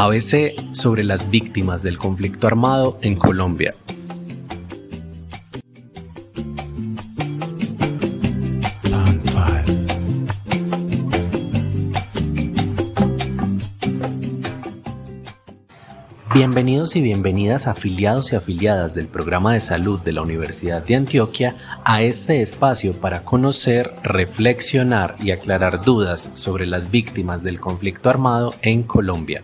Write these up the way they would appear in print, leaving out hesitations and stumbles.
ABC sobre las víctimas del conflicto armado en Colombia. Bienvenidos y bienvenidas afiliados y afiliadas del programa de salud de la Universidad de Antioquia a este espacio para conocer, reflexionar y aclarar dudas sobre las víctimas del conflicto armado en Colombia.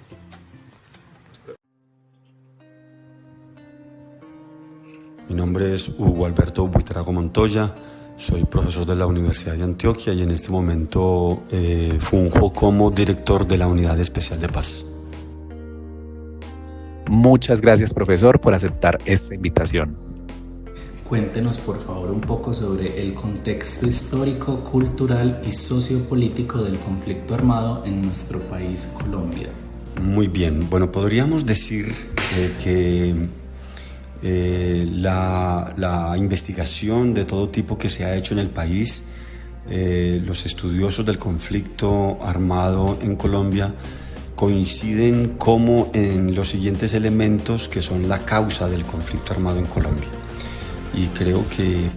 Mi nombre es Hugo Alberto Buitrago Montoya, soy profesor de la Universidad de Antioquia y en este momento funjo como director de la Unidad Especial de Paz. Muchas gracias, profesor, por aceptar esta invitación. Cuéntenos, por favor, un poco sobre el contexto histórico, cultural y sociopolítico del conflicto armado en nuestro país, Colombia. Muy bien, bueno, podríamos decir que la investigación de todo tipo que se ha hecho en el país, los estudiosos del conflicto armado en Colombia, coinciden como en los siguientes elementos que son la causa del conflicto armado en Colombia. Y creo que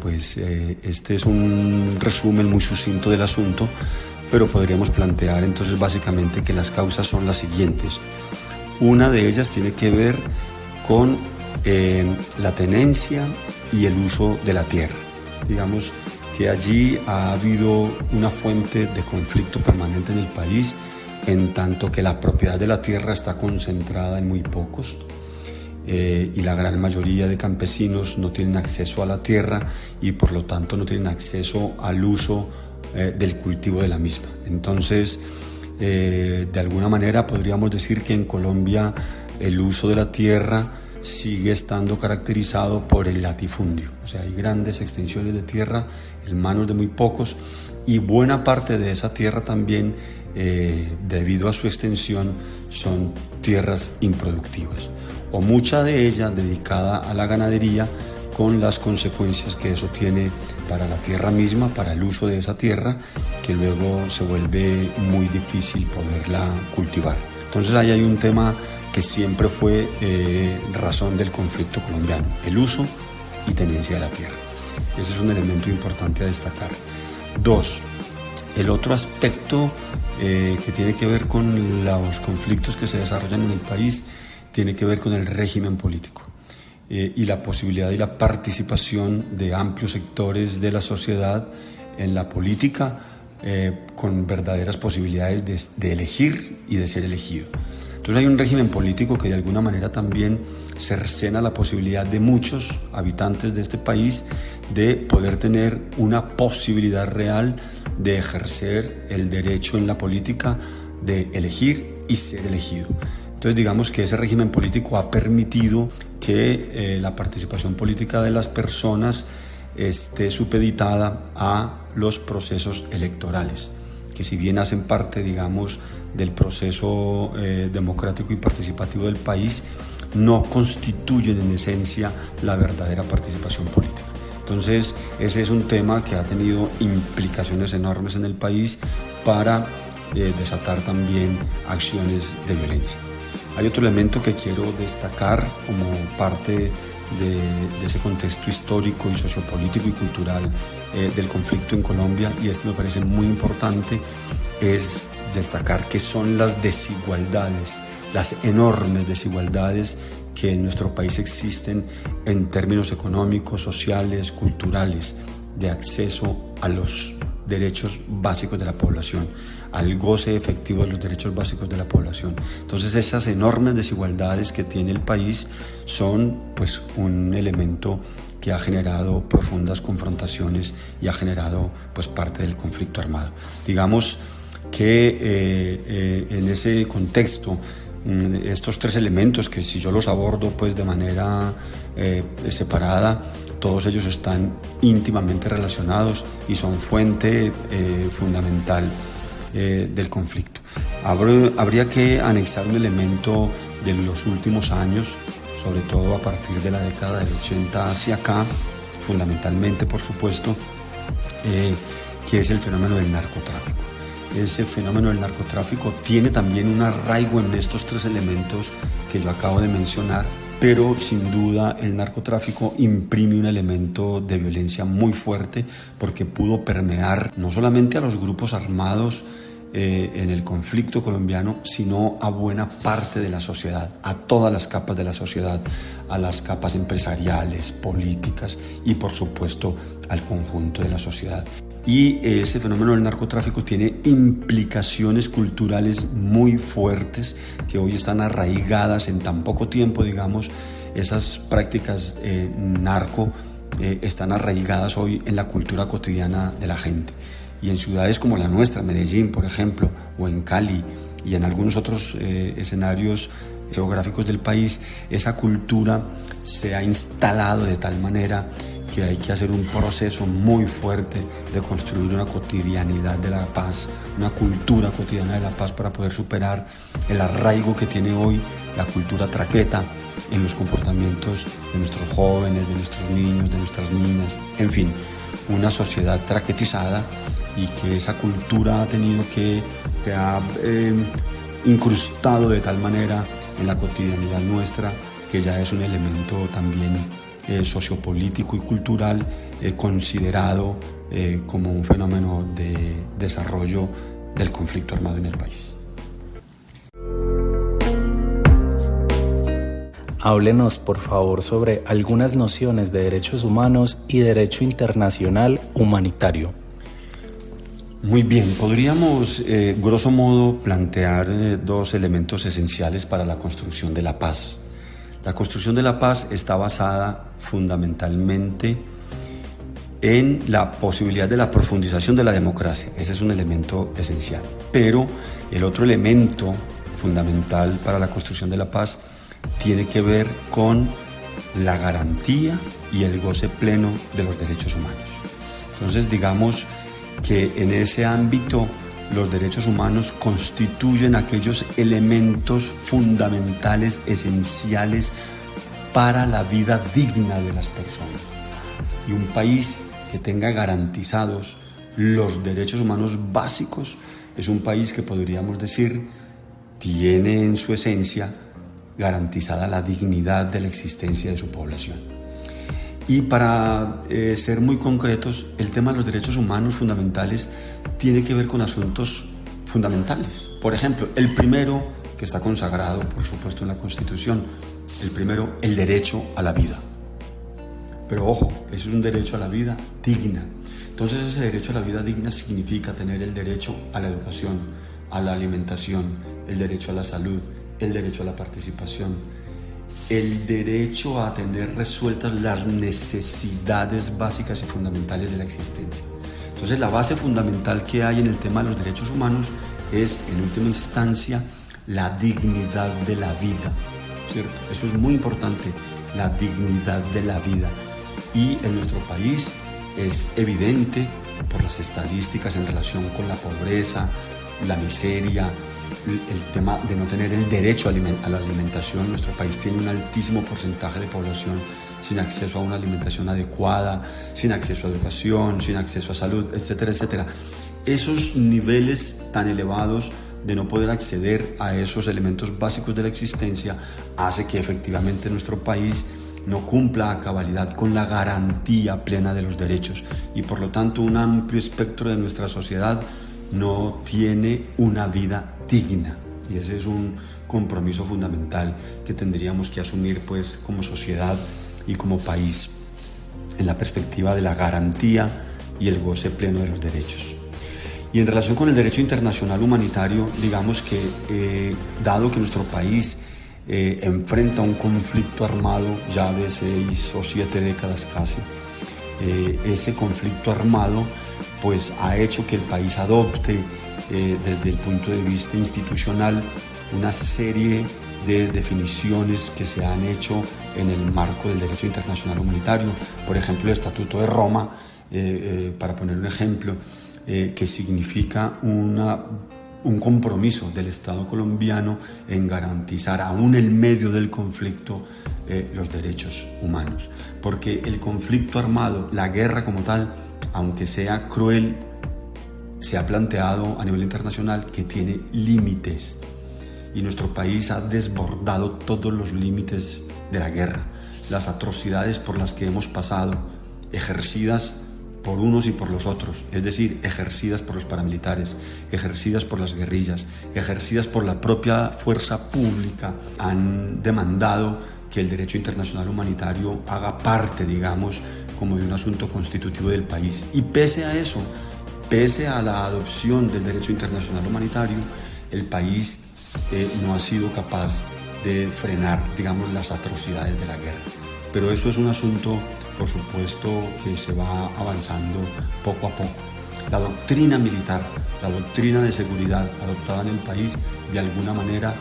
este es un resumen muy sucinto del asunto, pero podríamos plantear entonces básicamente que las causas son las siguientes. Una de ellas tiene que ver con la tenencia y el uso de la tierra. Digamos que allí ha habido una fuente de conflicto permanente en el país, en tanto que la propiedad de la tierra está concentrada en muy pocos y la gran mayoría de campesinos no tienen acceso a la tierra y por lo tanto no tienen acceso al uso del cultivo de la misma. Entonces, de alguna manera podríamos decir que en Colombia el uso de la tierra sigue estando caracterizado por el latifundio, o sea, hay grandes extensiones de tierra en manos de muy pocos y buena parte de esa tierra también, debido a su extensión, son tierras improductivas o mucha de ella dedicada a la ganadería, con las consecuencias que eso tiene para la tierra misma, para el uso de esa tierra, que luego se vuelve muy difícil poderla cultivar. Entonces ahí hay un tema que siempre fue razón del conflicto colombiano: el uso y tenencia de la tierra. Ese es un elemento importante a destacar. 2. El otro aspecto que tiene que ver con los conflictos que se desarrollan en el país tiene que ver con el régimen político y la posibilidad y la participación de amplios sectores de la sociedad en la política, con verdaderas posibilidades de elegir y de ser elegido. Entonces hay un régimen político que de alguna manera también cercena la posibilidad de muchos habitantes de este país de poder tener una posibilidad real de ejercer el derecho en la política de elegir y ser elegido. Entonces digamos que ese régimen político ha permitido que la participación política de las personas esté supeditada a los procesos electorales, que si bien hacen parte, digamos, del proceso democrático y participativo del país, no constituyen en esencia la verdadera participación política. Entonces, ese es un tema que ha tenido implicaciones enormes en el país para desatar también acciones de violencia. Hay otro elemento que quiero destacar como parte de ese contexto histórico y sociopolítico y cultural del conflicto en Colombia, y este me parece muy importante, es destacar que son las desigualdades, las enormes desigualdades que en nuestro país existen en términos económicos, sociales, culturales, de acceso a los derechos básicos de la población, al goce efectivo de los derechos básicos de la población. Entonces esas enormes desigualdades que tiene el país son un elemento que ha generado profundas confrontaciones y ha generado parte del conflicto armado. Digamos que en ese contexto, estos tres elementos, que si yo los abordo de manera separada, todos ellos están íntimamente relacionados y son fuente fundamental del conflicto. Habría que anexar un elemento de los últimos años, sobre todo a partir de la década del 80 hacia acá, fundamentalmente por supuesto, que es el fenómeno del narcotráfico. ese fenómeno del narcotráfico tiene también un arraigo en estos tres elementos que yo acabo de mencionar, pero sin duda el narcotráfico imprime un elemento de violencia muy fuerte porque pudo permear no solamente a los grupos armados en el conflicto colombiano, sino a buena parte de la sociedad, a todas las capas de la sociedad, a las capas empresariales, políticas y por supuesto al conjunto de la sociedad. Y ese fenómeno del narcotráfico tiene implicaciones culturales muy fuertes que hoy están arraigadas en tan poco tiempo, digamos, esas prácticas narco están arraigadas hoy en la cultura cotidiana de la gente. Y en ciudades como la nuestra, Medellín, por ejemplo, o en Cali y en algunos otros escenarios geográficos del país, esa cultura se ha instalado de tal manera que hay que hacer un proceso muy fuerte de construir una cotidianidad de la paz, una cultura cotidiana de la paz para poder superar el arraigo que tiene hoy la cultura traqueta en los comportamientos de nuestros jóvenes, de nuestros niños, de nuestras niñas, en fin, una sociedad traquetizada y que esa cultura ha tenido que se ha incrustado de tal manera en la cotidianidad nuestra que ya es un elemento también sociopolítico y cultural considerado como un fenómeno de desarrollo del conflicto armado en el país. Háblenos, por favor, sobre algunas nociones de derechos humanos y derecho internacional humanitario. Muy bien, podríamos, grosso modo, plantear dos elementos esenciales para la construcción de la paz. La construcción de la paz está basada fundamentalmente en la posibilidad de la profundización de la democracia. Ese es un elemento esencial. Pero el otro elemento fundamental para la construcción de la paz tiene que ver con la garantía y el goce pleno de los derechos humanos. Entonces, digamos que en ese ámbito los derechos humanos constituyen aquellos elementos fundamentales, esenciales para la vida digna de las personas. Y un país que tenga garantizados los derechos humanos básicos es un país que podríamos decir tiene en su esencia garantizada la dignidad de la existencia de su población. Y para ser muy concretos, el tema de los derechos humanos fundamentales tiene que ver con asuntos fundamentales. Por ejemplo, el primero, que está consagrado, por supuesto, en la Constitución, el primero, el derecho a la vida. Pero ojo, es un derecho a la vida digna. Entonces, ese derecho a la vida digna significa tener el derecho a la educación, a la alimentación, el derecho a la salud, el derecho a la participación, el derecho a tener resueltas las necesidades básicas y fundamentales de la existencia. Entonces, la base fundamental que hay en el tema de los derechos humanos es, en última instancia, la dignidad de la vida, ¿cierto? Eso es muy importante, la dignidad de la vida. Y en nuestro país es evidente por las estadísticas en relación con la pobreza, la miseria, el tema de no tener el derecho a la alimentación. Nuestro país tiene un altísimo porcentaje de población sin acceso a una alimentación adecuada, sin acceso a educación, sin acceso a salud, etcétera, etcétera. Esos niveles tan elevados de no poder acceder a esos elementos básicos de la existencia hace que efectivamente nuestro país no cumpla a cabalidad con la garantía plena de los derechos y por lo tanto un amplio espectro de nuestra sociedad no tiene una vida digna, y ese es un compromiso fundamental que tendríamos que asumir pues como sociedad y como país en la perspectiva de la garantía y el goce pleno de los derechos. Y en relación con el derecho internacional humanitario, digamos que dado que nuestro país enfrenta un conflicto armado ya de 6 o 7 décadas casi, ese conflicto armado pues ha hecho que el país adopte desde el punto de vista institucional una serie de definiciones que se han hecho en el marco del derecho internacional humanitario. Por ejemplo, el Estatuto de Roma, para poner un ejemplo, que significa un compromiso del Estado colombiano en garantizar aún en medio del conflicto los derechos humanos. Porque el conflicto armado, la guerra como tal, aunque sea cruel, se ha planteado a nivel internacional que tiene límites, y nuestro país ha desbordado todos los límites de la guerra. Las atrocidades por las que hemos pasado, ejercidas por unos y por los otros, es decir, ejercidas por los paramilitares, ejercidas por las guerrillas, ejercidas por la propia fuerza pública, han demandado que el derecho internacional humanitario haga parte, digamos, como de un asunto constitutivo del país. Y pese a eso, pese a la adopción del derecho internacional humanitario, el país no ha sido capaz de frenar, digamos, las atrocidades de la guerra. Pero eso es un asunto, por supuesto, que se va avanzando poco a poco. La doctrina militar, la doctrina de seguridad adoptada en el país, de alguna manera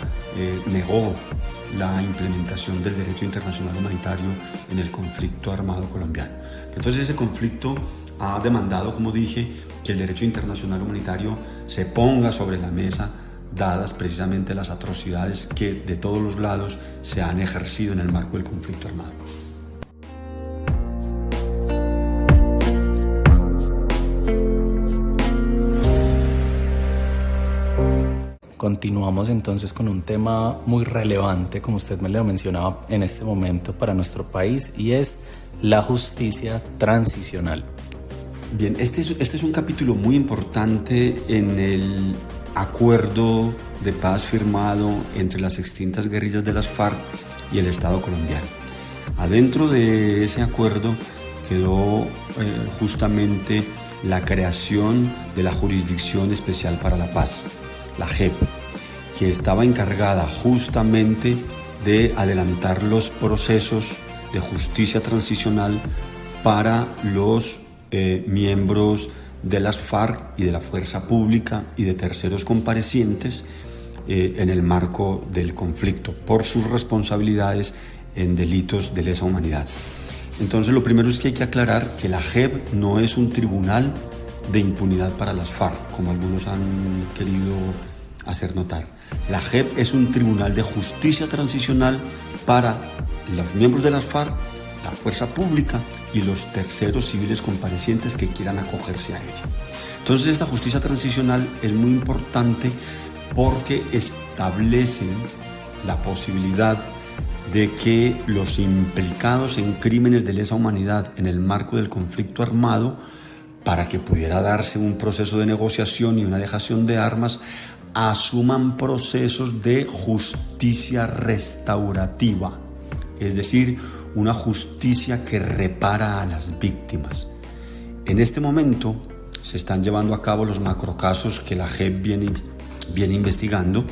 negó la implementación del derecho internacional humanitario en el conflicto armado colombiano. Entonces ese conflicto ha demandado, como dije, que el derecho internacional humanitario se ponga sobre la mesa, dadas precisamente las atrocidades que de todos los lados se han ejercido en el marco del conflicto armado. Continuamos entonces con un tema muy relevante, como usted me lo mencionaba en este momento para nuestro país, y es la justicia transicional. Bien, este es un capítulo muy importante en el acuerdo de paz firmado entre las extintas guerrillas de las FARC y el Estado colombiano. Adentro de ese acuerdo quedó justamente la creación de la Jurisdicción Especial para la Paz, la JEP, que estaba encargada justamente de adelantar los procesos de justicia transicional para los miembros de las FARC y de la fuerza pública y de terceros comparecientes en el marco del conflicto por sus responsabilidades en delitos de lesa humanidad. Entonces, lo primero es que hay que aclarar que la JEP no es un tribunal de impunidad para las FARC, como algunos han querido hacer notar. La JEP es un tribunal de justicia transicional para los miembros de las FARC, la fuerza pública y los terceros civiles comparecientes que quieran acogerse a ella. Entonces, esta justicia transicional es muy importante porque establecen la posibilidad de que los implicados en crímenes de lesa humanidad en el marco del conflicto armado, para que pudiera darse un proceso de negociación y una dejación de armas, asuman procesos de justicia restaurativa, es decir, una justicia que repara a las víctimas. En este momento se están llevando a cabo los macrocasos que la JEP viene investigando,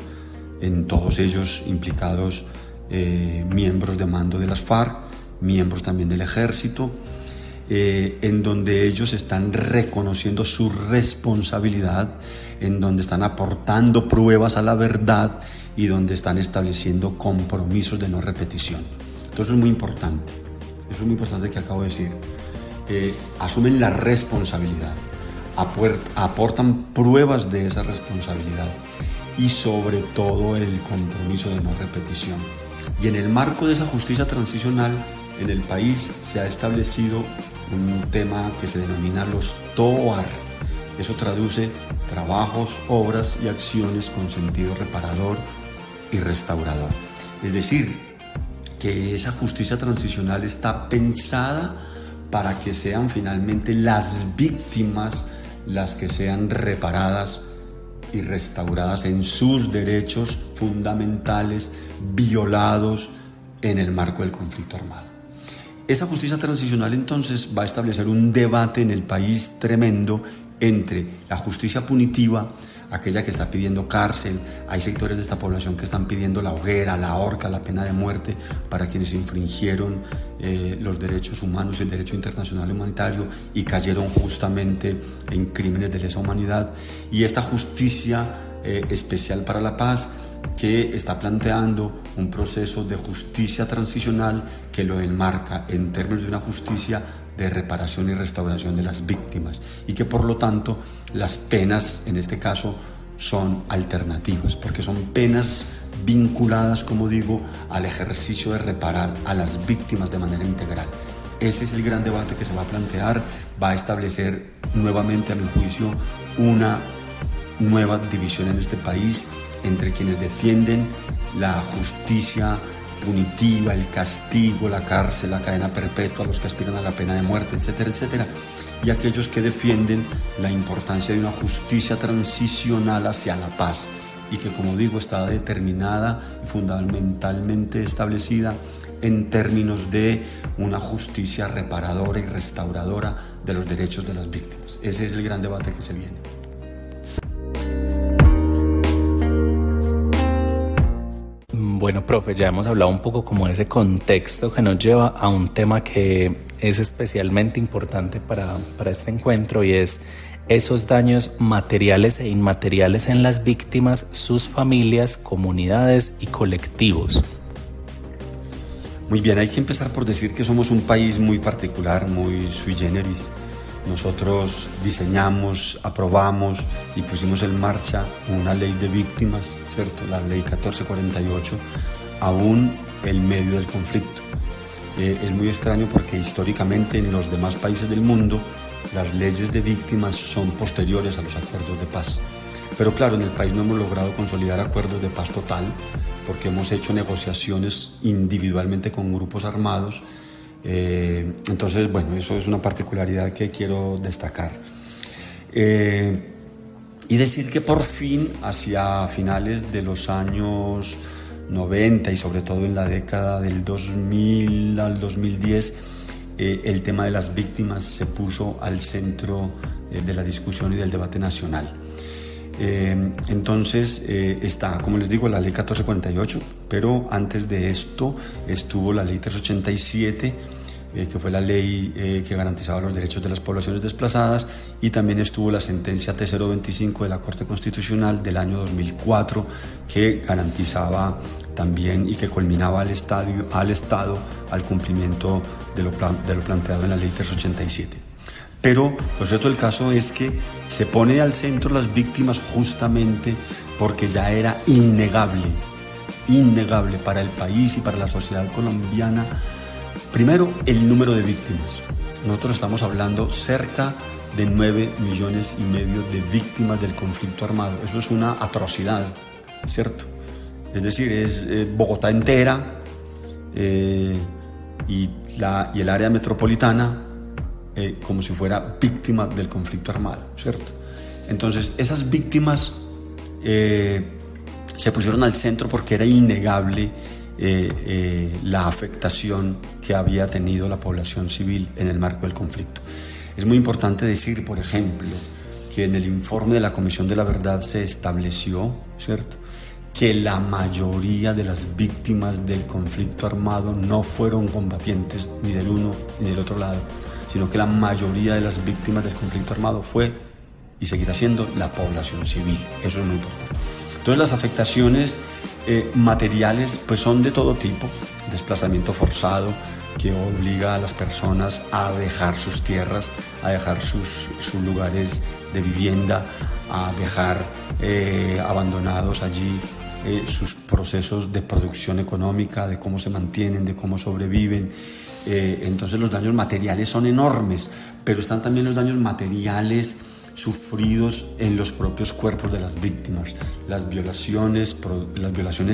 en todos ellos implicados miembros de mando de las FARC, miembros también del ejército, en donde ellos están reconociendo su responsabilidad, en donde están aportando pruebas a la verdad y donde están estableciendo compromisos de no repetición. Entonces es muy importante, eso es muy importante que acabo de decir. Asumen la responsabilidad, aportan pruebas de esa responsabilidad y sobre todo el compromiso de no repetición. Y en el marco de esa justicia transicional, en el país se ha establecido un tema que se denomina los TOAR. Eso traduce trabajos, obras y acciones con sentido reparador y restaurador. Es decir, que esa justicia transicional está pensada para que sean finalmente las víctimas las que sean reparadas y restauradas en sus derechos fundamentales violados en el marco del conflicto armado. Esa justicia transicional entonces va a establecer un debate en el país tremendo entre la justicia punitiva, aquella que está pidiendo cárcel. Hay sectores de esta población que están pidiendo la hoguera, la horca, la pena de muerte para quienes infringieron los derechos humanos y el derecho internacional humanitario y cayeron justamente en crímenes de lesa humanidad. Y esta justicia especial para la paz, que está planteando un proceso de justicia transicional que lo enmarca en términos de una justicia de reparación y restauración de las víctimas, y que por lo tanto las penas en este caso son alternativas, porque son penas vinculadas, como digo, al ejercicio de reparar a las víctimas de manera integral. Ese es el gran debate que se va a plantear, va a establecer nuevamente, a mi juicio, una nueva división en este país entre quienes defienden la justicia punitiva, el castigo, la cárcel, la cadena perpetua, los que aspiran a la pena de muerte, etcétera, etcétera, y aquellos que defienden la importancia de una justicia transicional hacia la paz y que, como digo, está determinada y fundamentalmente establecida en términos de una justicia reparadora y restauradora de los derechos de las víctimas. Ese es el gran debate que se viene. Bueno, profe, ya hemos hablado un poco como de ese contexto que nos lleva a un tema que es especialmente importante para este encuentro, y es esos daños materiales e inmateriales en las víctimas, sus familias, comunidades y colectivos. Muy bien, hay que empezar por decir que somos un país muy particular, muy sui generis. Nosotros diseñamos, aprobamos y pusimos en marcha una ley de víctimas, ¿cierto? La ley 1448, aún en medio del conflicto. Es muy extraño porque históricamente en los demás países del mundo las leyes de víctimas son posteriores a los acuerdos de paz. Pero claro, en el país no hemos logrado consolidar acuerdos de paz total porque hemos hecho negociaciones individualmente con grupos armados. Entonces, bueno, eso es una particularidad que quiero destacar. Y decir que por fin, hacia finales de los años 90 y sobre todo en la década del 2000 al 2010, el tema de las víctimas se puso al centro de la discusión y del debate nacional. Entonces está, como les digo, la ley 1448, pero antes de esto estuvo la ley 387, que fue la ley que garantizaba los derechos de las poblaciones desplazadas, y también estuvo la sentencia T025 de la Corte Constitucional del año 2004, que garantizaba también y que culminaba al Estado al cumplimiento de lo planteado en la ley 387. Pero lo cierto del caso es que se pone al centro las víctimas justamente porque ya era innegable para el país y para la sociedad colombiana, primero, el número de víctimas. Nosotros estamos hablando cerca de 9,5 millones de víctimas del conflicto armado. Eso es una atrocidad, ¿cierto? Es decir, es Bogotá entera y el área metropolitana como si fuera víctima del conflicto armado, ¿cierto? Entonces, esas víctimas se pusieron al centro porque era innegable la afectación que había tenido la población civil en el marco del conflicto. Es muy importante decir, por ejemplo, que en el informe de la Comisión de la Verdad se estableció, ¿cierto?, que la mayoría de las víctimas del conflicto armado no fueron combatientes ni del uno ni del otro lado, sino que la mayoría de las víctimas del conflicto armado fue y seguirá siendo la población civil. Eso es muy importante. Entonces, las afectaciones materiales pues son de todo tipo: desplazamiento forzado, que obliga a las personas a dejar sus tierras, a dejar sus lugares de vivienda, a dejar abandonados allí sus procesos de producción económica, de cómo se mantienen, de cómo sobreviven. Entonces los daños materiales son enormes, pero están también los daños materiales sufridos en los propios cuerpos de las víctimas, las violaciones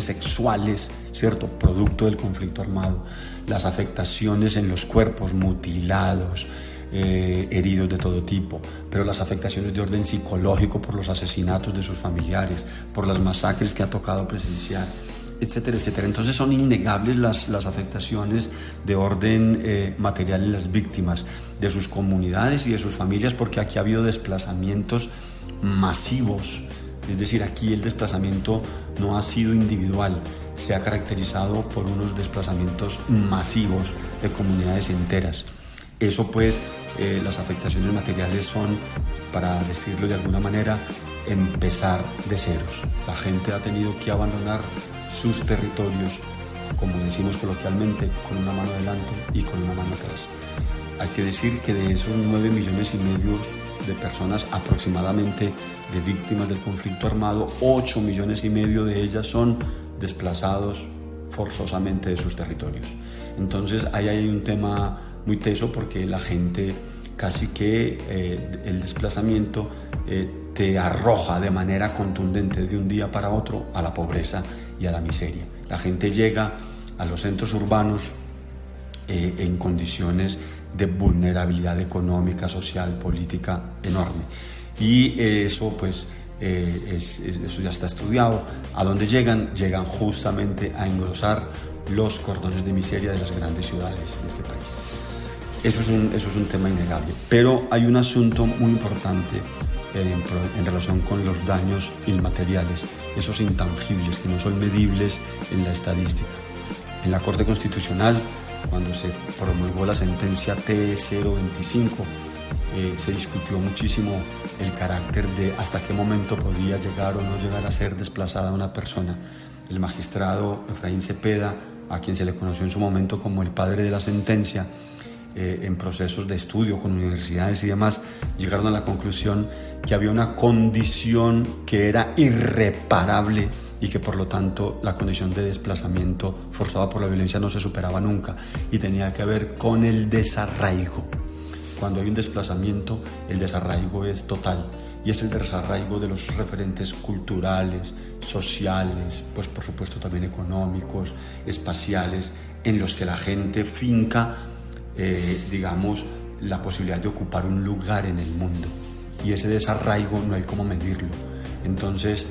sexuales, ¿cierto?, producto del conflicto armado, las afectaciones en los cuerpos mutilados, heridos de todo tipo, pero las afectaciones de orden psicológico por los asesinatos de sus familiares, por las masacres que ha tocado presenciar, etcétera, etcétera. Entonces son innegables las afectaciones de orden material en las víctimas, de sus comunidades y de sus familias, porque aquí ha habido desplazamientos masivos. Es decir, aquí el desplazamiento no ha sido individual, se ha caracterizado por unos desplazamientos masivos de comunidades enteras. Eso pues, las afectaciones materiales son, para decirlo de alguna manera, empezar de ceros. La gente ha tenido que abandonar sus territorios, como decimos coloquialmente, con una mano adelante y con una mano atrás. Hay que decir que de esos 9,5 millones de personas aproximadamente de víctimas del conflicto armado, 8,5 millones de ellas son desplazados forzosamente de sus territorios. Entonces ahí hay un tema muy teso, porque la gente casi que el desplazamiento te arroja de manera contundente de un día para otro a la pobreza y a la miseria. La gente llega a los centros urbanos en condiciones de vulnerabilidad económica, social, política enorme. Y eso pues eso ya está estudiado. ¿A dónde llegan? Llegan justamente a engrosar los cordones de miseria de las grandes ciudades de este país. Eso es un tema innegable. Pero hay un asunto muy importante en relación con los daños inmateriales, esos intangibles que no son medibles en la estadística. En la Corte Constitucional, cuando se promulgó la sentencia T025, se discutió muchísimo el carácter de hasta qué momento podía llegar o no llegar a ser desplazada una persona. El magistrado Efraín Cepeda, a quien se le conoció en su momento como el padre de la sentencia, en procesos de estudio con universidades y demás, llegaron a la conclusión que había una condición que era irreparable y que por lo tanto la condición de desplazamiento forzado por la violencia no se superaba nunca, y tenía que ver con el desarraigo. Cuando hay un desplazamiento, el desarraigo es total, y es el desarraigo de los referentes culturales, sociales, pues por supuesto también económicos, espaciales, en los que la gente finca, digamos, la posibilidad de ocupar un lugar en el mundo. Y ese desarraigo no hay cómo medirlo. Entonces,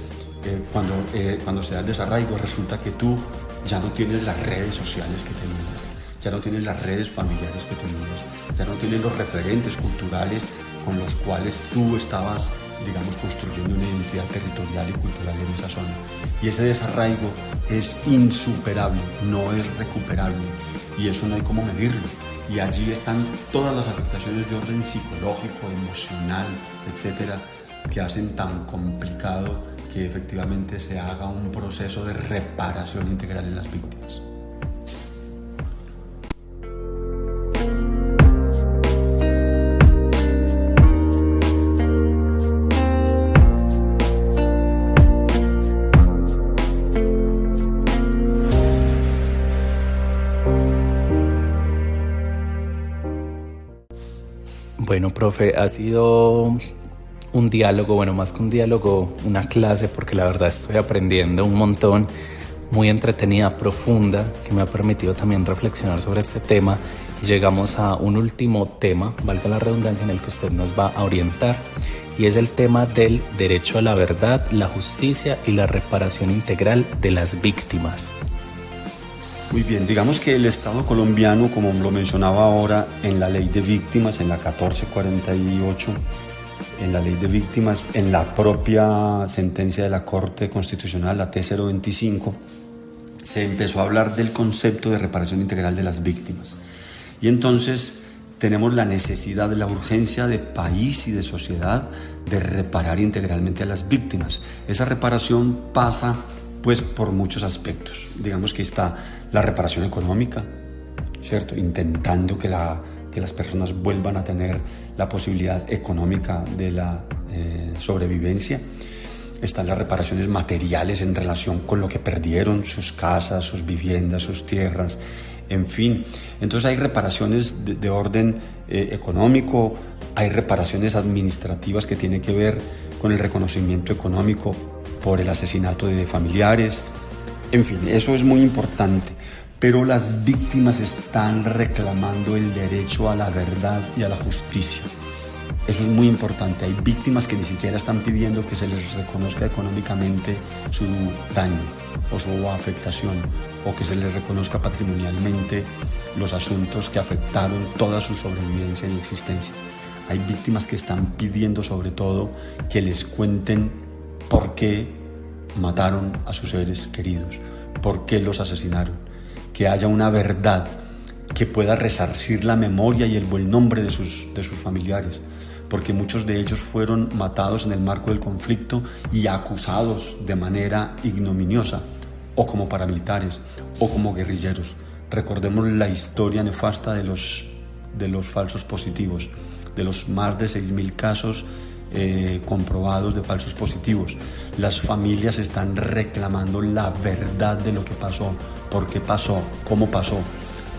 cuando se da el desarraigo, resulta que tú ya no tienes las redes sociales que tenías, ya no tienes las redes familiares que tenías, ya no tienes los referentes culturales con los cuales tú estabas, digamos, construyendo una identidad territorial y cultural en esa zona. Y ese desarraigo es insuperable, no es recuperable, y eso no hay cómo medirlo. Y allí están todas las afectaciones de orden psicológico, emocional, etcétera, que hacen tan complicado que efectivamente se haga un proceso de reparación integral en las víctimas. Bueno, profe, ha sido un diálogo, bueno, más que un diálogo, una clase, porque la verdad estoy aprendiendo un montón, muy entretenida, profunda, que me ha permitido también reflexionar sobre este tema. Y llegamos a un último tema, valga la redundancia, en el que usted nos va a orientar, y es el tema del derecho a la verdad, la justicia y la reparación integral de las víctimas. Muy bien, digamos que el Estado colombiano, como lo mencionaba ahora, en la ley de víctimas, en la 1448, en la ley de víctimas, en la propia sentencia de la Corte Constitucional, la T025, se empezó a hablar del concepto de reparación integral de las víctimas. Y entonces tenemos la necesidad, la urgencia de país y de sociedad de reparar integralmente a las víctimas. Esa reparación pasa pues por muchos aspectos. Digamos que está la reparación económica, ¿cierto? Intentando que las personas vuelvan a tener la posibilidad económica de la sobrevivencia. Están las reparaciones materiales en relación con lo que perdieron, sus casas, sus viviendas, sus tierras, en fin. Entonces hay reparaciones de orden económico, hay reparaciones administrativas que tienen que ver con el reconocimiento económico por el asesinato de familiares, en fin, eso es muy importante. Pero las víctimas están reclamando el derecho a la verdad y a la justicia. Eso es muy importante. Hay víctimas que ni siquiera están pidiendo que se les reconozca económicamente su daño o su afectación, o que se les reconozca patrimonialmente los asuntos que afectaron toda su sobrevivencia y existencia. Hay víctimas que están pidiendo sobre todo que les cuenten por qué mataron a sus seres queridos, por qué los asesinaron, que haya una verdad que pueda resarcir la memoria y el buen nombre de sus familiares, porque muchos de ellos fueron matados en el marco del conflicto y acusados de manera ignominiosa, o como paramilitares, o como guerrilleros. Recordemos la historia nefasta de los falsos positivos, de los más de 6.000 casos comprobados de falsos positivos. Las familias están reclamando la verdad de lo que pasó, por qué pasó, cómo pasó,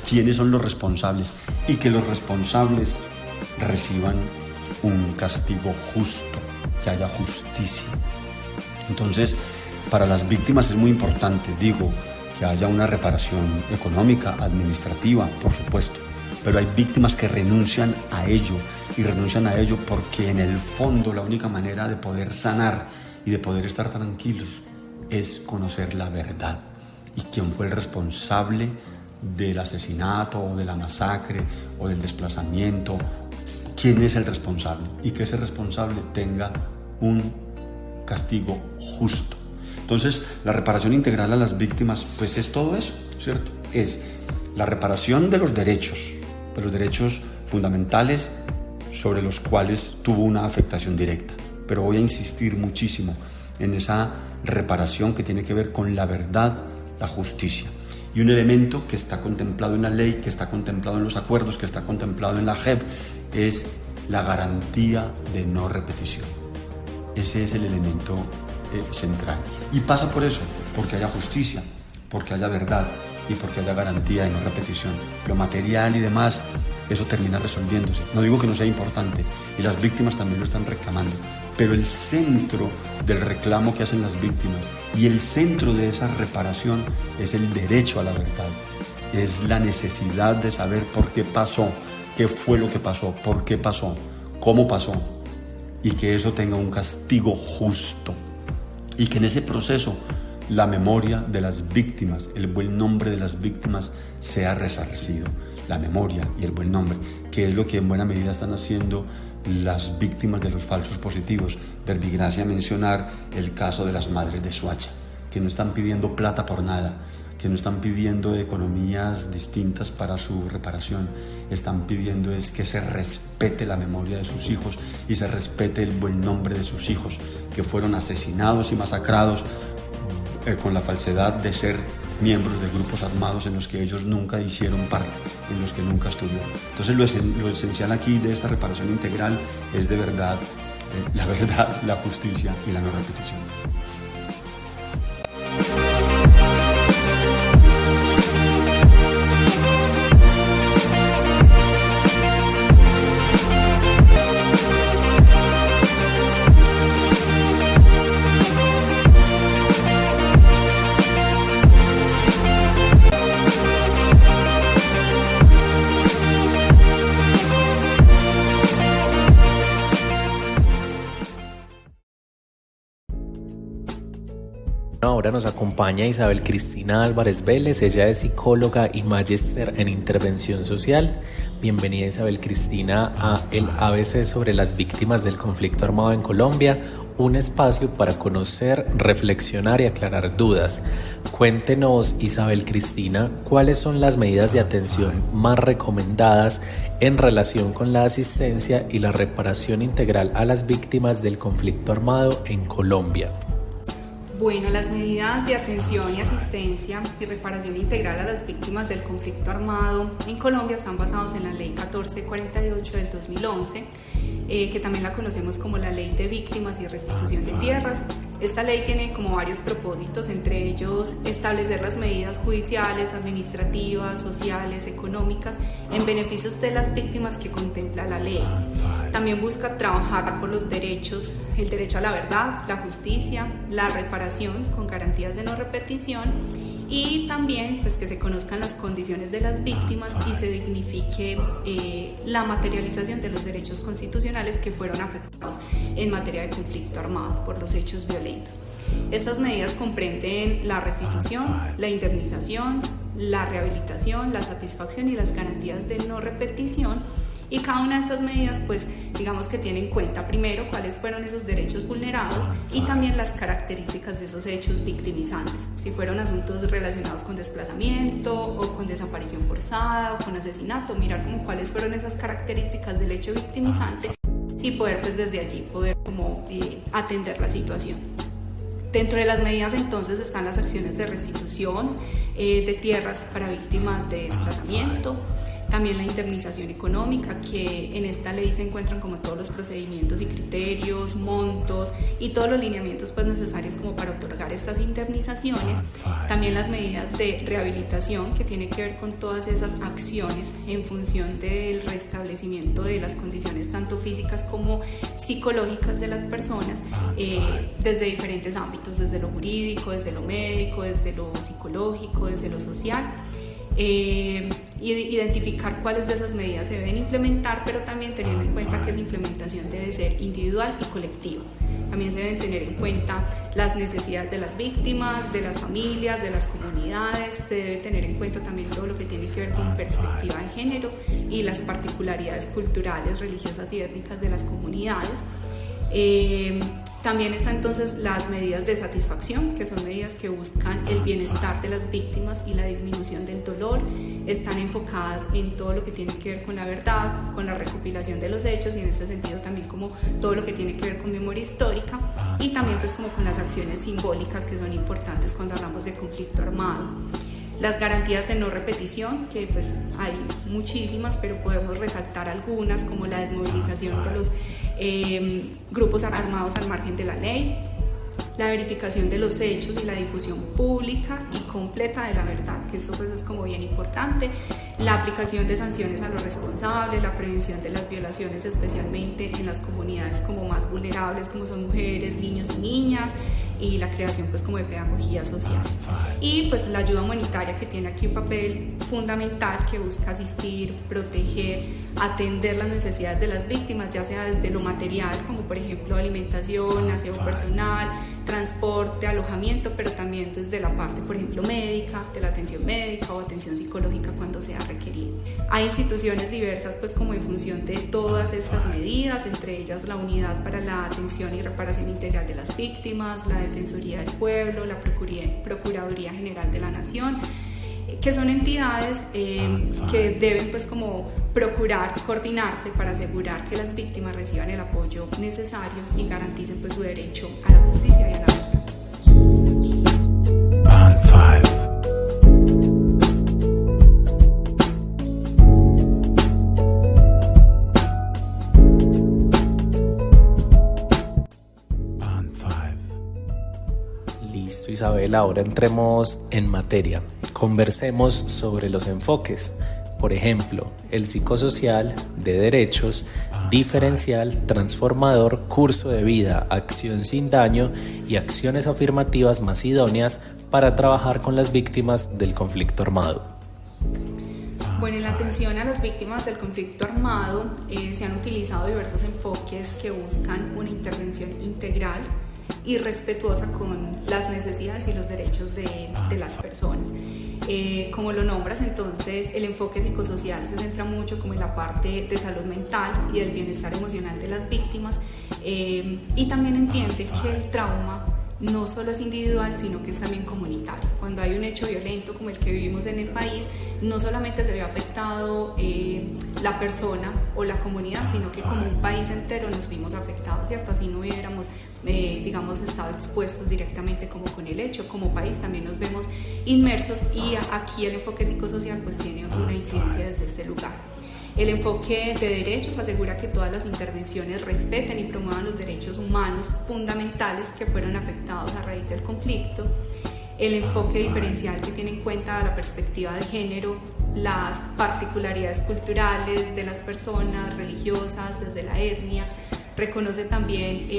quiénes son los responsables, y que los responsables reciban un castigo justo, que haya justicia. Entonces, para las víctimas es muy importante, digo, que haya una reparación económica, administrativa, por supuesto, pero hay víctimas que renuncian a ello, y renuncian a ello porque en el fondo la única manera de poder sanar y de poder estar tranquilos es conocer la verdad y quién fue el responsable del asesinato o de la masacre o del desplazamiento, quién es el responsable, y que ese responsable tenga un castigo justo. Entonces, la reparación integral a las víctimas, pues es todo eso, ¿cierto? Es la reparación de los derechos fundamentales sobre los cuales tuvo una afectación directa. Pero voy a insistir muchísimo en esa reparación que tiene que ver con la verdad, la justicia. Y un elemento que está contemplado en la ley, que está contemplado en los acuerdos, que está contemplado en la JEP, es la garantía de no repetición. Ese es el elemento central. Y pasa por eso, porque haya justicia, porque haya verdad y porque haya garantía de no repetición. Lo material y demás, eso termina resolviéndose. No digo que no sea importante, y las víctimas también lo están reclamando, pero el centro del reclamo que hacen las víctimas y el centro de esa reparación es el derecho a la verdad. Es la necesidad de saber por qué pasó, qué fue lo que pasó, por qué pasó, cómo pasó, y que eso tenga un castigo justo, y que en ese proceso la memoria de las víctimas, el buen nombre de las víctimas sea resarcido. La memoria y el buen nombre, que es lo que en buena medida están haciendo las víctimas de los falsos positivos. Verbigracia mencionar el caso de las madres de Soacha, que no están pidiendo plata por nada, que no están pidiendo economías distintas para su reparación, están pidiendo es que se respete la memoria de sus hijos y se respete el buen nombre de sus hijos, que fueron asesinados y masacrados con la falsedad de ser miembros de grupos armados en los que ellos nunca hicieron parte, en los que nunca estuvieron. Entonces lo esencial aquí de esta reparación integral es de verdad la verdad, la justicia y la no repetición. Ahora nos acompaña Isabel Cristina Álvarez Vélez, ella es psicóloga y magíster en intervención social. Bienvenida Isabel Cristina a el ABC sobre las víctimas del conflicto armado en Colombia, un espacio para conocer, reflexionar y aclarar dudas. Cuéntenos Isabel Cristina, ¿cuáles son las medidas de atención más recomendadas en relación con la asistencia y la reparación integral a las víctimas del conflicto armado en Colombia? Bueno, las medidas de atención y asistencia y reparación integral a las víctimas del conflicto armado en Colombia están basados en la Ley 1448 del 2011, que también la conocemos como la Ley de Víctimas y Restitución de Tierras. Esta ley tiene como varios propósitos, entre ellos establecer las medidas judiciales, administrativas, sociales, económicas en beneficios de las víctimas que contempla la ley. También busca trabajar por los derechos, el derecho a la verdad, la justicia, la reparación con garantías de no repetición y también pues, que se conozcan las condiciones de las víctimas y se dignifique la materialización de los derechos constitucionales que fueron afectados en materia de conflicto armado por los hechos violentos. Estas medidas comprenden la restitución, la indemnización, la rehabilitación, la satisfacción y las garantías de no repetición. Y cada una de estas medidas, pues, digamos que tiene en cuenta primero cuáles fueron esos derechos vulnerados y también las características de esos hechos victimizantes. Si fueron asuntos relacionados con desplazamiento o con desaparición forzada o con asesinato, mirar como cuáles fueron esas características del hecho victimizante y poder, pues, desde allí poder como atender la situación. Dentro de las medidas entonces están las acciones de restitución de tierras para víctimas de desplazamiento, También la indemnización económica, que en esta ley se encuentran como todos los procedimientos y criterios, montos y todos los lineamientos pues necesarios como para otorgar estas indemnizaciones. También las medidas de rehabilitación, que tiene que ver con todas esas acciones en función del restablecimiento de las condiciones tanto físicas como psicológicas de las personas, desde diferentes ámbitos, desde lo jurídico, desde lo médico, desde lo psicológico, desde lo social. Identificar cuáles de esas medidas se deben implementar, pero también teniendo en cuenta que esa implementación debe ser individual y colectiva. También se deben tener en cuenta las necesidades de las víctimas, de las familias, de las comunidades. Se debe tener en cuenta también todo lo que tiene que ver con perspectiva de género y las particularidades culturales, religiosas y étnicas de las comunidades. También están entonces las medidas de satisfacción, que son medidas que buscan el bienestar de las víctimas y la disminución del dolor. Están enfocadas en todo lo que tiene que ver con la verdad, con la recopilación de los hechos y en este sentido también como todo lo que tiene que ver con memoria histórica y también pues como con las acciones simbólicas que son importantes cuando hablamos de conflicto armado. Las garantías de no repetición, que pues hay muchísimas, pero podemos resaltar algunas como la desmovilización de los grupos armados al margen de la ley, la verificación de los hechos y la difusión pública y completa de la verdad, que esto pues es como bien importante, la aplicación de sanciones a los responsables, la prevención de las violaciones especialmente en las comunidades como más vulnerables como son mujeres, niños y niñas, y la creación pues como de pedagogías sociales y pues la ayuda humanitaria, que tiene aquí un papel fundamental, que busca asistir, proteger, atender las necesidades de las víctimas, ya sea desde lo material como por ejemplo alimentación, aseo personal, transporte, alojamiento, pero también desde la parte por ejemplo médica, de la atención médica o atención psicológica cuando sea requerido. Hay instituciones diversas pues como en función de todas estas medidas, entre ellas la Unidad para la Atención y Reparación Integral de las Víctimas, la Defensoría del Pueblo, la Procuraduría General de la Nación, que son entidades que deben pues como procurar coordinarse para asegurar que las víctimas reciban el apoyo necesario y garanticen pues su derecho a la justicia y a la verdad. Listo, Isabel, ahora entremos en materia. Conversemos sobre los enfoques. Por ejemplo, el psicosocial, de derechos, diferencial, transformador, curso de vida, acción sin daño y acciones afirmativas más idóneas para trabajar con las víctimas del conflicto armado. Bueno, en la atención a las víctimas del conflicto armado se han utilizado diversos enfoques que buscan una intervención integral y respetuosa con las necesidades y los derechos de las personas. Como lo nombras, entonces el enfoque psicosocial se centra mucho como en la parte de salud mental y del bienestar emocional de las víctimas y también entiende que el trauma no solo es individual, sino que es también comunitario. Cuando hay un hecho violento como el que vivimos en el país, no solamente se ve afectado la persona o la comunidad, sino que como un país entero nos vimos afectados, ¿cierto? Así no hubiéramos, digamos, estado expuestos directamente como con el hecho. Como país también nos vemos inmersos y aquí el enfoque psicosocial pues tiene una incidencia desde este lugar. El enfoque de derechos asegura que todas las intervenciones respeten y promuevan los derechos humanos fundamentales que fueron afectados a raíz del conflicto. El enfoque diferencial, que tiene en cuenta la perspectiva de género, las particularidades culturales de las personas religiosas, desde la etnia. Reconoce también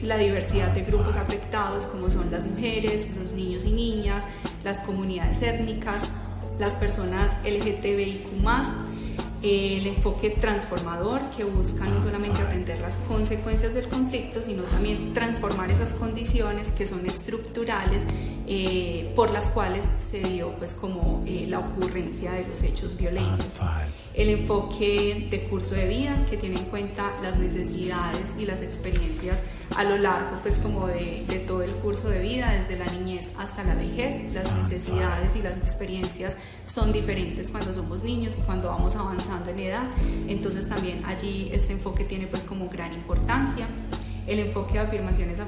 la diversidad de grupos afectados como son las mujeres, los niños y niñas, las comunidades étnicas, las personas LGTBIQ+. El enfoque transformador, que busca no solamente atender las consecuencias del conflicto, sino también transformar esas condiciones que son estructurales por las cuales se dio pues como la ocurrencia de los hechos violentos. El enfoque de curso de vida, que tiene en cuenta las necesidades y las experiencias a lo largo pues como de todo el curso de vida, desde la niñez hasta la vejez. Las necesidades y las experiencias son diferentes cuando somos niños y cuando vamos avanzando en edad, entonces también allí este enfoque tiene pues como gran importancia. el enfoque de afirmaciones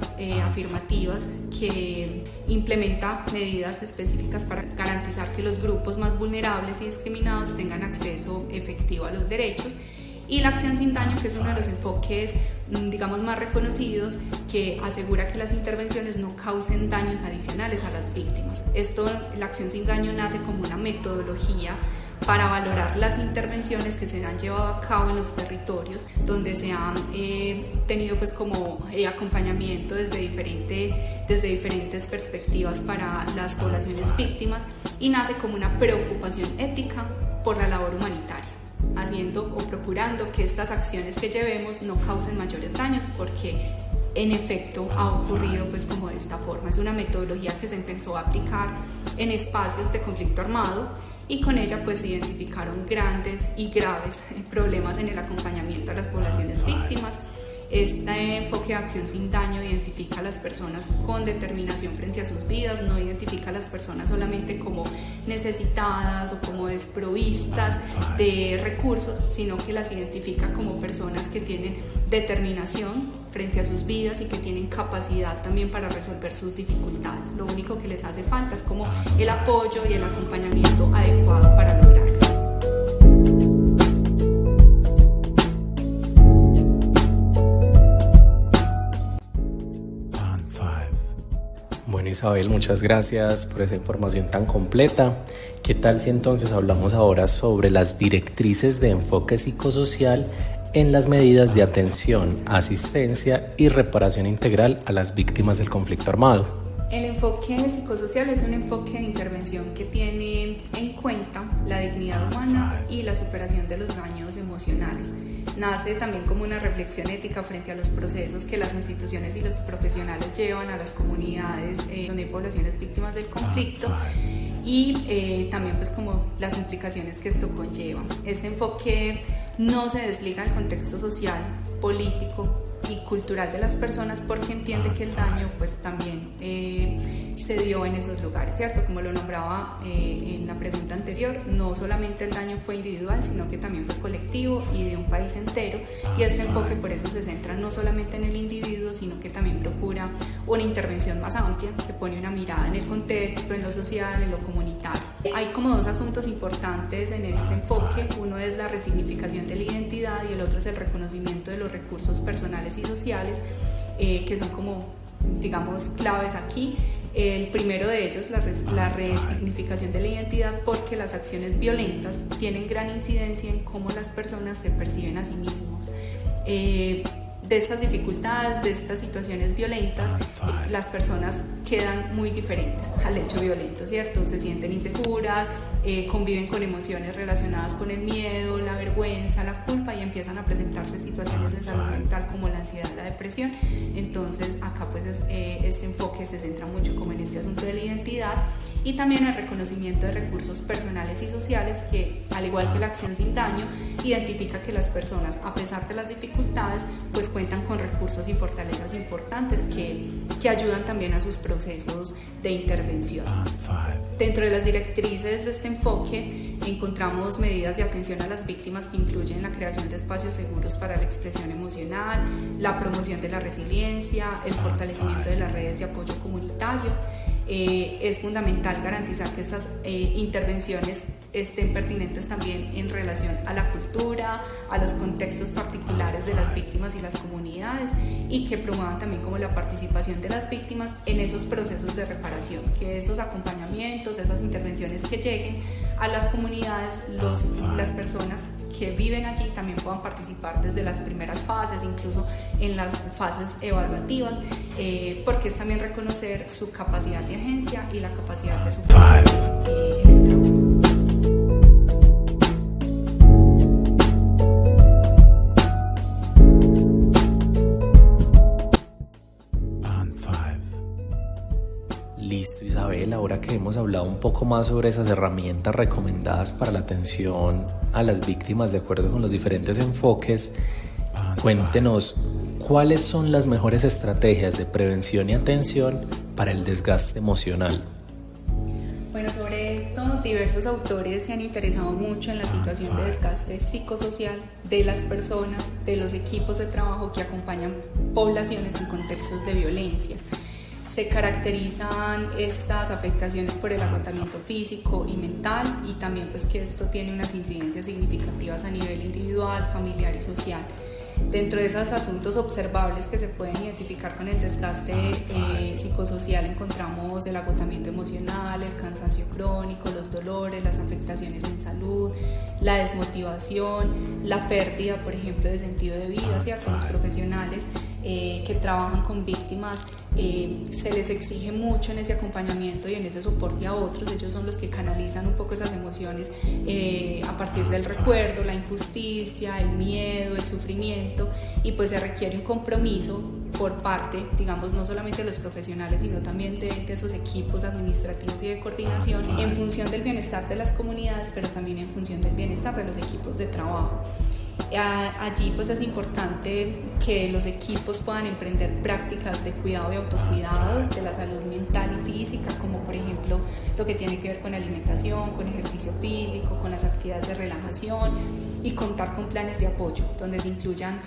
afirmativas, que implementa medidas específicas para garantizar que los grupos más vulnerables y discriminados tengan acceso efectivo a los derechos, y la acción sin daño, que es uno de los enfoques, digamos, más reconocidos, que asegura que las intervenciones no causen daños adicionales a las víctimas. La acción sin daño nace como una metodología para valorar las intervenciones que se han llevado a cabo en los territorios donde se han tenido pues como acompañamiento desde diferentes perspectivas para las poblaciones víctimas, y nace como una preocupación ética por la labor humanitaria, haciendo o procurando que estas acciones que llevemos no causen mayores daños, porque en efecto ha ocurrido pues como de esta forma. Es una metodología que se empezó a aplicar en espacios de conflicto armado, y con ella pues se identificaron grandes y graves problemas en el acompañamiento a las poblaciones víctimas. Este enfoque de acción sin daño identifica a las personas con determinación frente a sus vidas, no identifica a las personas solamente como necesitadas o como desprovistas de recursos, sino que las identifica como personas que tienen determinación frente a sus vidas y que tienen capacidad también para resolver sus dificultades. Lo único que les hace falta es como el apoyo y el acompañamiento adecuado para lograrlo. Bueno, Isabel, muchas gracias por esa información tan completa. ¿Qué tal si entonces hablamos ahora sobre las directrices de enfoque psicosocial en las medidas de atención, asistencia y reparación integral a las víctimas del conflicto armado? El enfoque psicosocial es un enfoque de intervención que tiene en cuenta la dignidad humana y la superación de los daños emocionales. Nace también como una reflexión ética frente a los procesos que las instituciones y los profesionales llevan a las comunidades donde hay poblaciones víctimas del conflicto, y también pues como las implicaciones que esto conlleva. Este enfoque no se desliga del contexto social, político y cultural de las personas, porque entiende que el daño pues también se dio en esos lugares, ¿cierto? Como lo nombraba en la pregunta anterior, no solamente el daño fue individual, sino que también fue colectivo y de un país entero, y este enfoque por eso se centra no solamente en el individuo, sino que también procura una intervención más amplia que pone una mirada en el contexto, en lo social, en lo comunitario. Hay como dos asuntos importantes en este enfoque: uno es la resignificación de la identidad y el otro es el reconocimiento de los recursos personales y sociales, que son como, digamos, claves aquí. El primero de ellos, la resignificación de la identidad, porque las acciones violentas tienen gran incidencia en cómo las personas se perciben a sí mismos. De estas dificultades, de estas situaciones violentas, las personas quedan muy diferentes al hecho violento, ¿cierto? Se sienten inseguras, conviven con emociones relacionadas con el miedo, la vergüenza, la culpa, y empiezan a presentarse situaciones de salud mental como la ansiedad, la depresión. Entonces acá pues este enfoque se centra mucho como en este asunto de la identidad, y también el reconocimiento de recursos personales y sociales, que al igual que la acción sin daño, identifica que las personas, a pesar de las dificultades, pues cuentan con recursos y fortalezas importantes que ayudan también a sus procesos de intervención. Dentro de las directrices de este enfoque encontramos medidas de atención a las víctimas que incluyen la creación de espacios seguros para la expresión emocional, la promoción de la resiliencia, el fortalecimiento de las redes de apoyo comunitario. Es fundamental garantizar que estas intervenciones estén pertinentes también en relación a la cultura, a los contextos particulares de las víctimas y las comunidades, y que promuevan también como la participación de las víctimas en esos procesos de reparación, que esos acompañamientos, esas intervenciones que lleguen a las comunidades, las personas que viven allí también puedan participar desde las primeras fases, incluso en las fases evaluativas, porque es también reconocer su capacidad de agencia y la capacidad de superación en el trabajo. Listo, Isabel, ahora que hemos hablado un poco más sobre esas herramientas recomendadas para la atención a las víctimas de acuerdo con los diferentes enfoques, cuéntenos cuáles son las mejores estrategias de prevención y atención para el desgaste emocional. Bueno, sobre esto diversos autores se han interesado mucho en la situación de desgaste psicosocial de las personas, de los equipos de trabajo que acompañan poblaciones en contextos de violencia. Se caracterizan estas afectaciones por el agotamiento físico y mental, y también pues que esto tiene unas incidencias significativas a nivel individual, familiar y social. Dentro de esos asuntos observables que se pueden identificar con el desgaste psicosocial encontramos el agotamiento emocional, el cansancio crónico, los dolores, las afectaciones en salud, la desmotivación, la pérdida, por ejemplo, de sentido de vida, ¿cierto? Los profesionales que trabajan con víctimas se les exige mucho en ese acompañamiento y en ese soporte a otros. Ellos son los que canalizan un poco esas emociones a partir del recuerdo, la injusticia, el miedo, el sufrimiento, y pues se requiere un compromiso por parte, digamos, no solamente de los profesionales, sino también de esos equipos administrativos y de coordinación en función del bienestar de las comunidades, pero también en función del bienestar de los equipos de trabajo. Allí pues es importante que los equipos puedan emprender prácticas de cuidado y autocuidado de la salud mental y física, como por ejemplo lo que tiene que ver con alimentación, con ejercicio físico, con las actividades de relajación, y contar con planes de apoyo donde se incluyan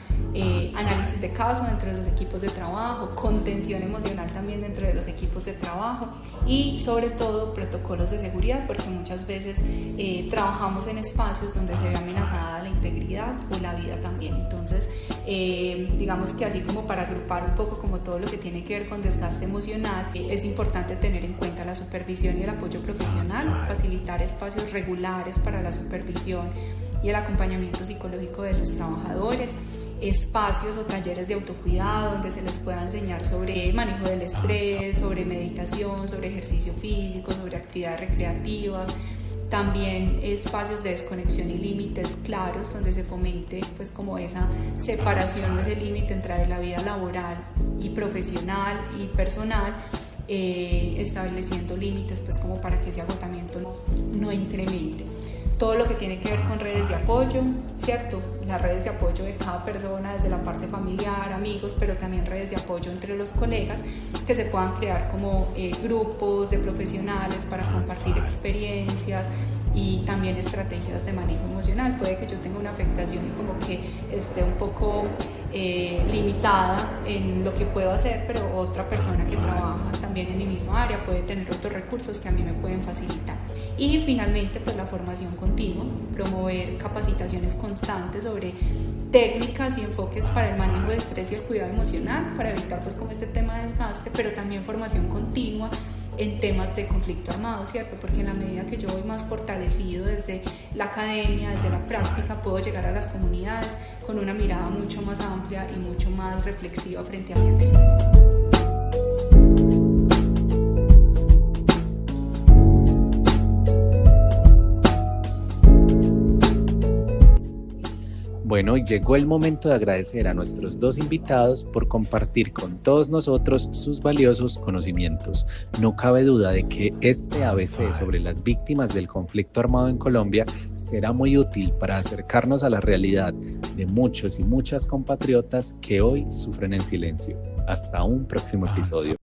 análisis de caso dentro de los equipos de trabajo, contención emocional también dentro de los equipos de trabajo, y sobre todo protocolos de seguridad, porque muchas veces trabajamos en espacios donde se ve amenazada la integridad o la vida también. Entonces digamos que así como para agrupar un poco como todo lo que tiene que ver con desgaste emocional, es importante tener en cuenta la supervisión y el apoyo profesional, facilitar espacios regulares para la supervisión y el acompañamiento psicológico de los trabajadores, espacios o talleres de autocuidado donde se les pueda enseñar sobre el manejo del estrés, sobre meditación, sobre ejercicio físico, sobre actividades recreativas. También espacios de desconexión y límites claros donde se fomente pues como esa separación o ese límite entre la vida laboral y profesional y personal, estableciendo límites pues como para que ese agotamiento no incremente. Todo lo que tiene que ver con redes de apoyo, ¿cierto? Las redes de apoyo de cada persona, desde la parte familiar, amigos, pero también redes de apoyo entre los colegas, que se puedan crear como grupos de profesionales para compartir experiencias y también estrategias de manejo emocional. Puede que yo tenga una afectación y como que esté un poco limitada en lo que puedo hacer, pero otra persona que trabaja también en mi misma área puede tener otros recursos que a mí me pueden facilitar. Y finalmente pues la formación continua, promover capacitaciones constantes sobre técnicas y enfoques para el manejo de estrés y el cuidado emocional para evitar pues como este tema de desgaste, pero también formación continua en temas de conflicto armado, ¿cierto? Porque en la medida que yo voy más fortalecido desde la academia, desde la práctica, puedo llegar a las comunidades con una mirada mucho más amplia y mucho más reflexiva frente a mi acción. Bueno, y llegó el momento de agradecer a nuestros dos invitados por compartir con todos nosotros sus valiosos conocimientos. No cabe duda de que este ABC sobre las víctimas del conflicto armado en Colombia será muy útil para acercarnos a la realidad de muchos y muchas compatriotas que hoy sufren en silencio. Hasta un próximo episodio.